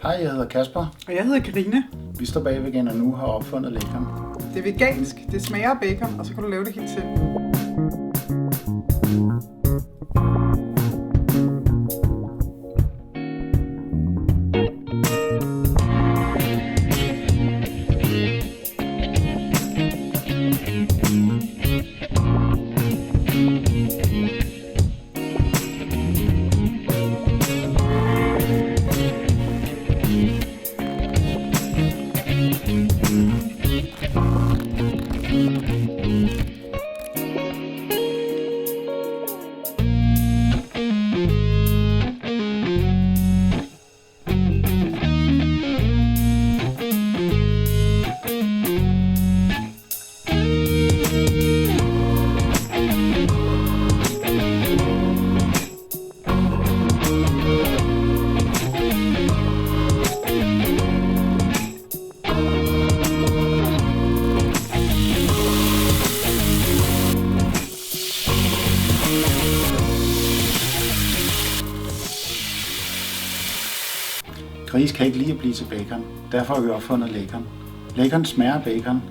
Hej, jeg hedder Kasper. Og jeg hedder Karina. Vi står bag Veganer Nu og har opfundet Lakon. Det er vegansk, det smager af bacon, og så kan du lave det helt selv. Gris kan ikke lide at blive til bacon. Derfor har vi opfundet Lakon. Lakon smager af bacon,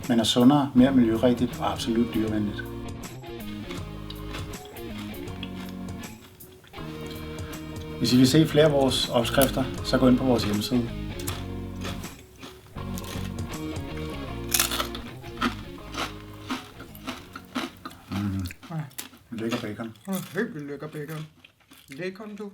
men er sundere, mere miljørigtigt og absolut dyrevenligt. Hvis I vil se flere af vores opskrifter, så gå ind på vores hjemmeside. Lækker bacon. Helt lækker bacon. Lakon, du.